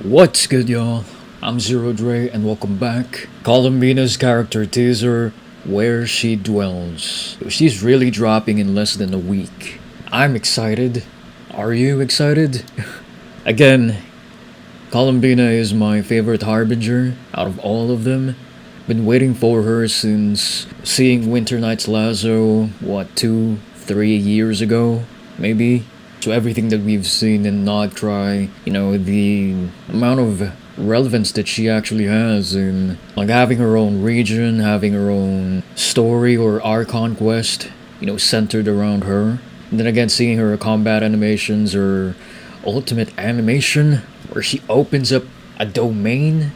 What's good, y'all? I'm Zero Dre, and welcome back. Columbina's character teaser, Where She Dwells. She's really dropping in less than a week. I'm excited. Are you excited? Again, Columbina is my favorite harbinger out of all of them. Been waiting for her since seeing Winter Night's Lazo, 3 years ago, maybe? So everything that we've seen in Nod Krai, the amount of relevance that she actually has in like having her own region, having her own story or Archon Quest, centered around her. And then again, seeing her combat animations or ultimate animation where she opens up a domain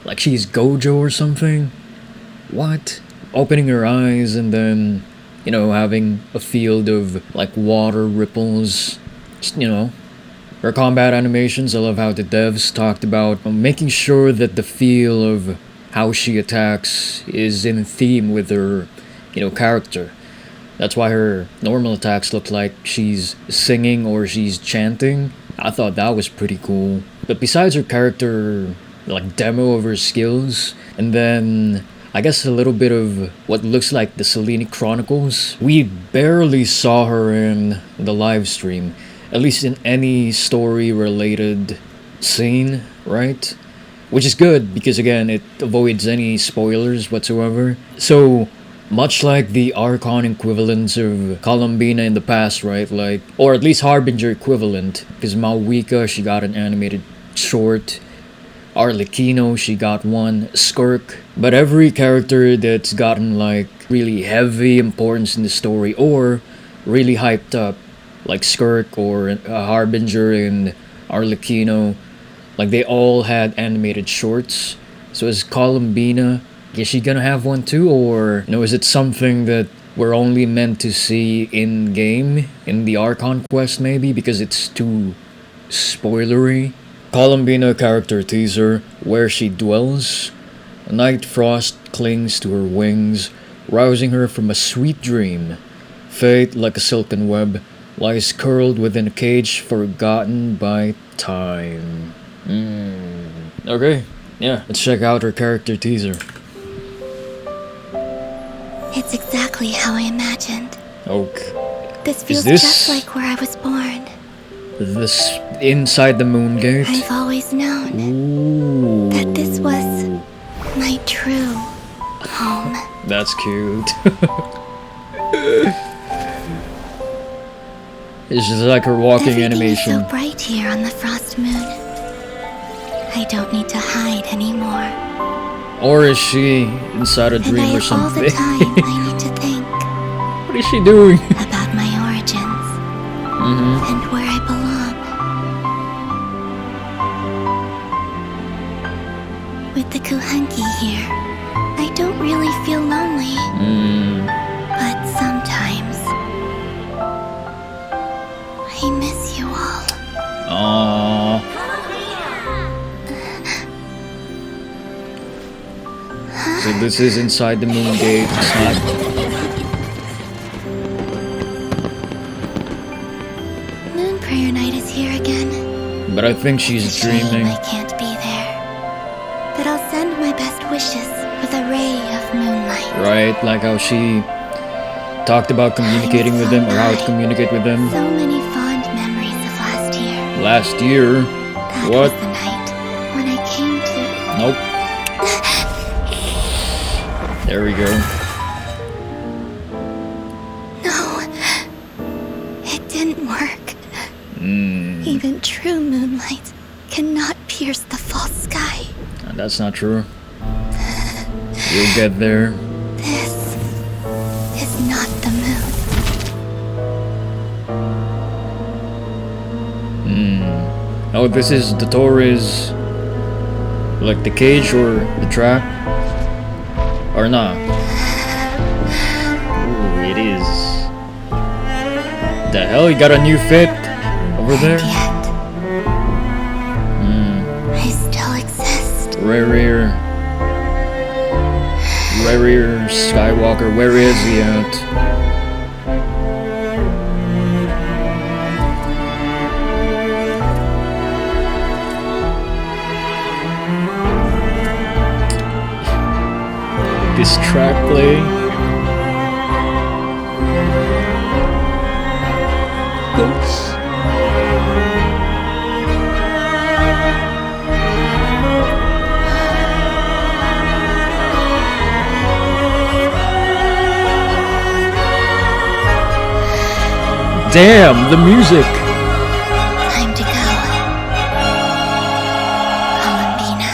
like she's Gojo or something. What? Opening her eyes and then, having a field of like water ripples. Her combat animations, I love how the devs talked about making sure that the feel of how she attacks is in theme with her, character. That's why her normal attacks look like she's singing or she's chanting. I thought that was pretty cool. But besides her character, like demo of her skills, and then I guess a little bit of what looks like the Selene Chronicles, we barely saw her in the live stream. At least in any story-related scene, right? Which is good, because again, it avoids any spoilers whatsoever. So, much like the Archon equivalents of Columbina in the past, right? Or at least Harbinger equivalent, because Mawika, she got an animated short. Arlecchino, she got one. Skirk. But every character that's gotten really heavy importance in the story, or really hyped up, like Skirk or Harbinger and Arlecchino, they all had animated shorts. So is Columbina, is she gonna have one too, or is it something that we're only meant to see in game in the Archon Quest maybe because it's too spoilery? Columbina character teaser, Where She Dwells. Night frost clings to her wings, rousing her from a sweet dream. Fate, like a silken web, lies curled within a cage forgotten by time. Okay, yeah, let's check out her character teaser. It's exactly how I imagined. Okay. This feels just like where I was born. This inside the moon gate? I've always known that this was my true home. That's cute. It's just like her walking Everything animation. Is so bright here on the frost moon. I don't need to hide anymore. Or is she inside a dream or something? And I have all the time I need to think. What is she doing? About my origins. And where I belong. With the Kuhanki here, I don't really feel lonely. But sometimes I miss you all. Aww. So this is inside the moon gate. It's not. Moon prayer night is here again. But I think she's dreaming. I can't be there. But I'll send my best wishes with a ray of moonlight. Right, like how she talked about communicating with them, or how to communicate with them. So many fond memories of last year. Last year? That What? was the night when I came to... Nope. There we go. No. It didn't work. Even true moonlight cannot pierce the false sky. That's not true. You'll get there. This is not the moon. Oh, this is the Torres, like the cage or the trap? Or not? Ooh, it is. The hell, you got a new fit over there? Yet, I still exist. Rare Skywalker, where is he at? this track play. Oops. Damn, the music! Time to go. Columbina.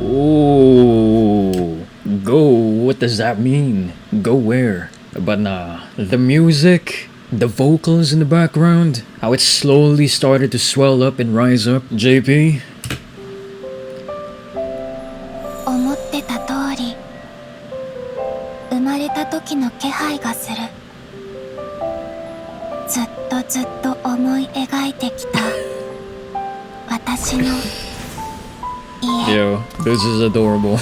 Ooh, go, what does that mean? Go where? But nah, the music, the vocals in the background, how it slowly started to swell up and rise up. JP? 思ってた通り、生まれた時の気配がする。ずっと思い描いてきた私の家。 Yo, this is adorable.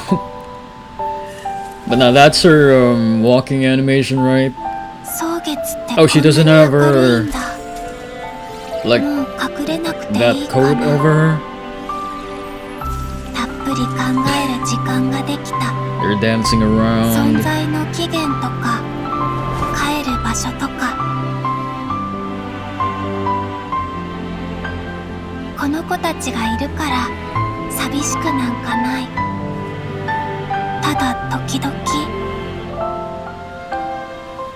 But now that's her walking animation, right? 草月って Oh, she doesn't have her こんな明るいんだ。 like もう隠れなくてい that いか coat な。 over her. たっぷり考える時間ができた。 They're dancing 存 around. 在の起源とか帰る場所とか。この子たちがいるから寂しくなんかない。ただ時々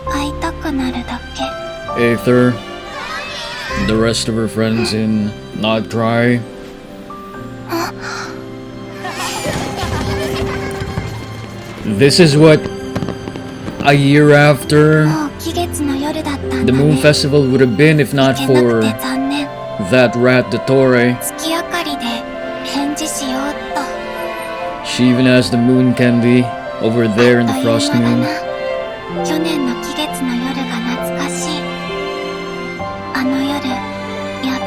会いたくなるだけ。 Aether, the rest of her friends in Nod Krai. This is what a year after もう期月の夜だったんだね。 the Moon Festival would have been if not 行けな for くて残念。 that rat Dottore. 月明かりで返事しようっと。 She even has the moon candy over there in the あっという frost 間だ moon. な。去年の期月の夜が懐かしい。あの夜、やっ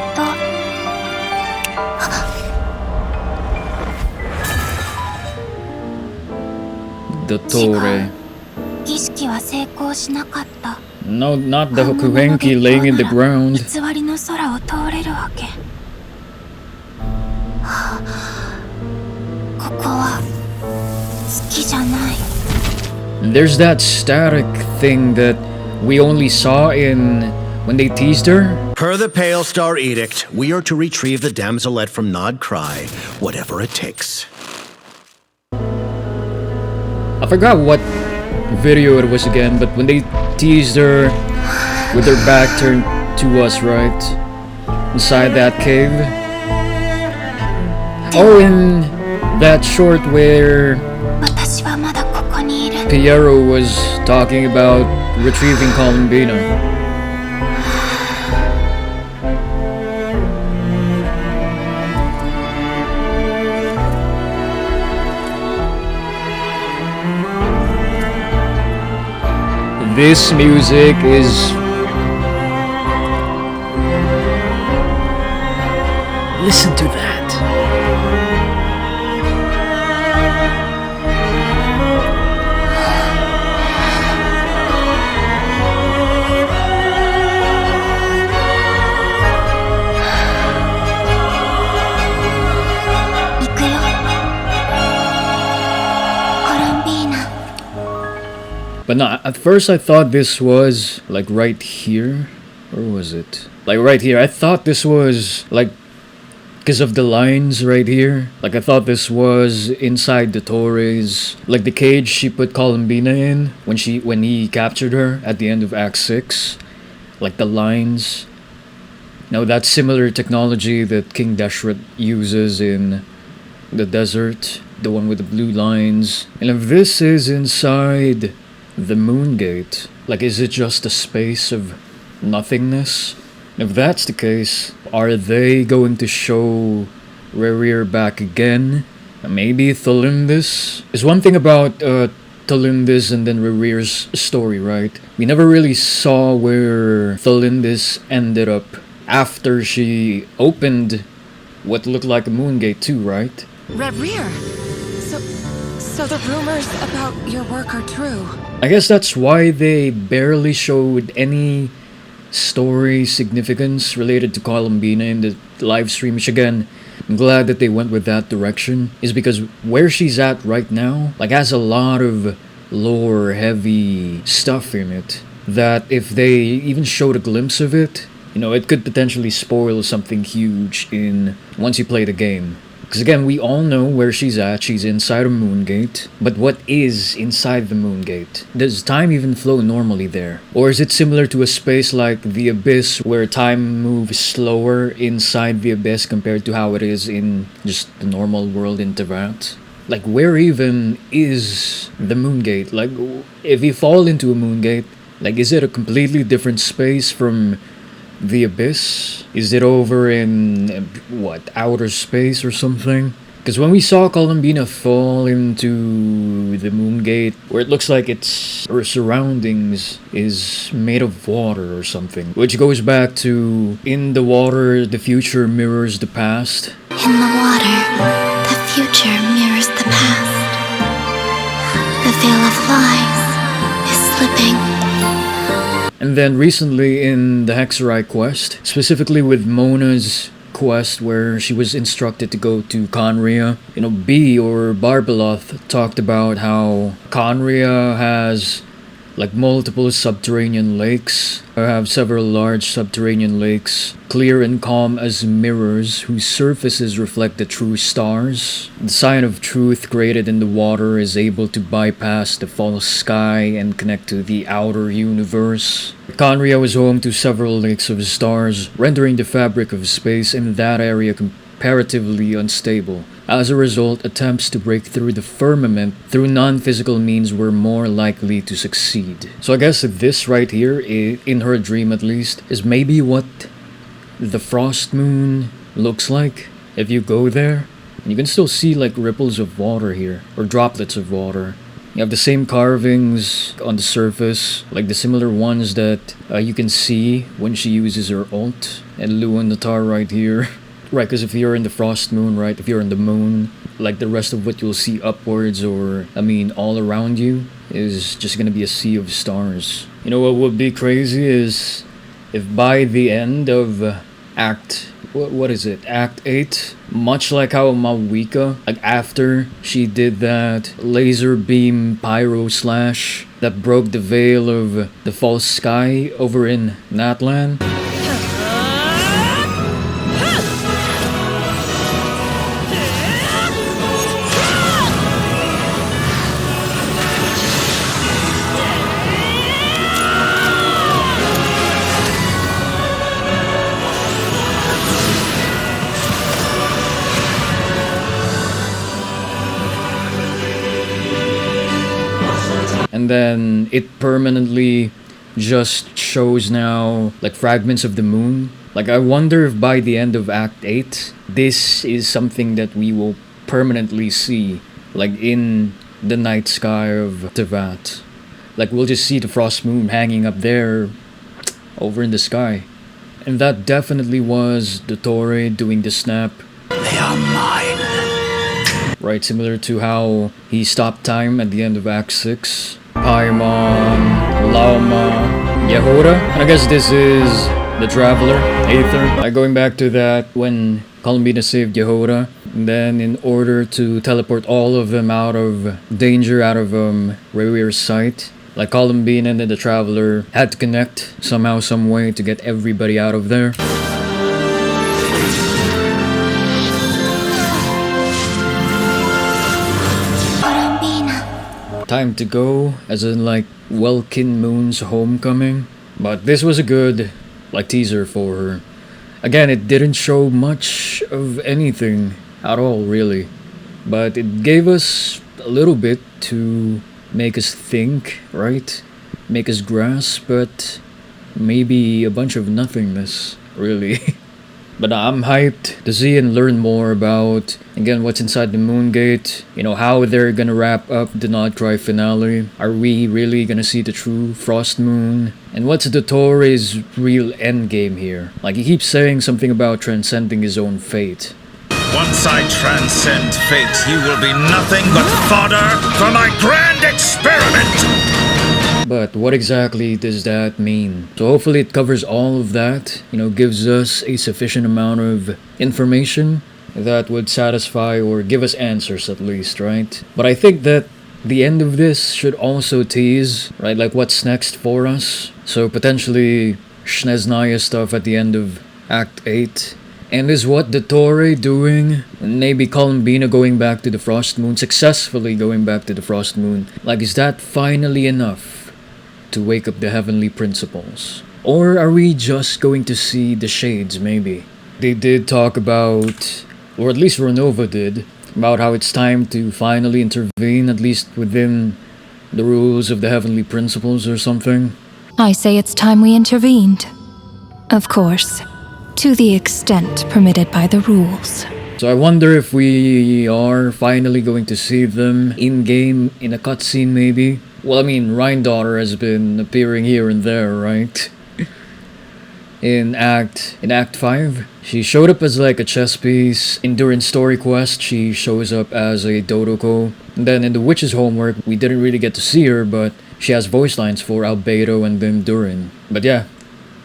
と。 Dottore. 儀式は成功しなかった。 No, not the Hokuhenki laying in the ground. 偽りの空を通れるわけ。はあ、ここは月じゃない。 There's that static thing that we only saw in when they teased her. Per the Pale Star Edict, we are to retrieve the damselette from Nod Krai, whatever it takes. I forgot what video it was again, but when they teased her with her back turned to us, right? Inside that cave. Oh, in that short where 私はまだここにいる。 Piero was talking about retrieving Columbina. This music is... Listen to that. But no, at first I thought this was like right here. Or was it? Like right here. I thought this was like because of the lines right here. Like I thought this was inside the Torres, like the cage she put Columbina in when he captured her at the end of Act 6. Like the lines. Now that's similar technology that King Dashret uses in the desert, the one with the blue lines. And if this is inside the moon gate, like is it just a space of nothingness? If that's the case, are they going to show Rerir back again? Maybe Tholindis? Is one thing about Tholindis and then Rerir's story, right? We never really saw where Tholindis ended up after she opened what looked like a moon gate too, right? Rerir! So the rumors about your work are true. I guess that's why they barely showed any story significance related to Columbina in the live stream, which again, I'm glad that they went with that direction, is because where she's at right now, like, has a lot of lore heavy stuff in it that if they even showed a glimpse of it, it could potentially spoil something huge in once you play the game. Because again, we all know where she's at. She's inside a Moongate. But what is inside the Moongate? Does time even flow normally there? Or is it similar to a space like the Abyss where time moves slower inside the Abyss compared to how it is in just the normal world in Tevat? Like, where even is the Moongate? Like, if you fall into a Moongate, like, is it a completely different space from the Abyss? Is it over in, outer space or something? Because when we saw Columbina fall into the Moongate, where it looks like her surroundings is made of water or something, which goes back to, in the water, the future mirrors the past. In the water, the future mirrors the past. The veil of lies is slipping. And then recently in the Hexerai quest, specifically with Mona's quest where she was instructed to go to Conria, B or Barbeloth talked about how Conria has like multiple subterranean lakes. I have several large subterranean lakes, clear and calm as mirrors whose surfaces reflect the true stars. The sign of truth created in the water is able to bypass the false sky and connect to the outer universe. Conria was home to several lakes of stars, rendering the fabric of space in that area comparatively unstable. As a result, attempts to break through the firmament through non-physical means were more likely to succeed. So I guess this right here, in her dream at least, is maybe what the frost moon looks like. If you go there, you can still see like ripples of water here, or droplets of water. You have the same carvings on the surface, like the similar ones that you can see when she uses her ult. And Luan Natar right here. Right, because if you're in the frost moon, right, if you're in the moon, like the rest of what you'll see upwards or, all around you is just gonna be a sea of stars. You know what would be crazy is if by the end of Act 8, much like how Mawika, like after she did that laser beam pyro slash that broke the veil of the false sky over in Natlan. And then it permanently just shows now like fragments of the moon. Like I wonder if by the end of Act 8, this is something that we will permanently see like in the night sky of Tevat. Like we'll just see the frost moon hanging up there over in the sky. And that definitely was the Torre doing the snap. They are mine. Right, similar to how he stopped time at the end of Act 6. Paimon, Lauma, Yehoda. And I guess this is the Traveler, Aether. Going back to that when Columbina saved Yehoda. And then in order to teleport all of them out of danger, out of Reweir's sight, like Columbina and then the Traveler had to connect somehow, some way to get everybody out of there. Time to go, as in like Welkin Moon's homecoming. But this was a good like teaser for her. Again, it didn't show much of anything at all really, but it gave us a little bit to make us think, right? Make us grasp, but maybe a bunch of nothingness, really. But I'm hyped to see and learn more about, again, what's inside the Moongate, how they're gonna wrap up the Nod Krai finale. Are we really gonna see the true Frost Moon? And what's the Torre's real endgame here? Like, he keeps saying something about transcending his own fate. Once I transcend fate, you will be nothing but fodder for my grand experiment! But what exactly does that mean? So hopefully it covers all of that, gives us a sufficient amount of information that would satisfy or give us answers at least, right? But I think that the end of this should also tease, right, like what's next for us. So potentially Shneznaya stuff at the end of Act 8. And is what Dottore doing? Maybe Columbina going back to the Frost Moon, successfully going back to the Frost Moon. Like, is that finally enough to wake up the heavenly principles? Or are we just going to see the shades, maybe? They did talk about, or at least Renova did, about how it's time to finally intervene, at least within the rules of the heavenly principles or something. I say it's time we intervened. Of course, to the extent permitted by the rules. So I wonder if we are finally going to see them in-game, in a cutscene maybe? Well, I mean, Rhindaughter has been appearing here and there, right? In Act 5, she showed up as like a chess piece. In Durin's story quest, she shows up as a Dodoko. And then in the Witch's homework, we didn't really get to see her, but she has voice lines for Albedo and then Durin. But yeah,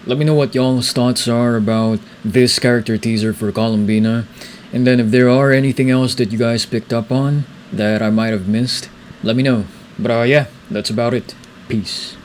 let me know what y'all's thoughts are about this character teaser for Columbina. And then if there are anything else that you guys picked up on that I might have missed, let me know. But yeah, that's about it. Peace.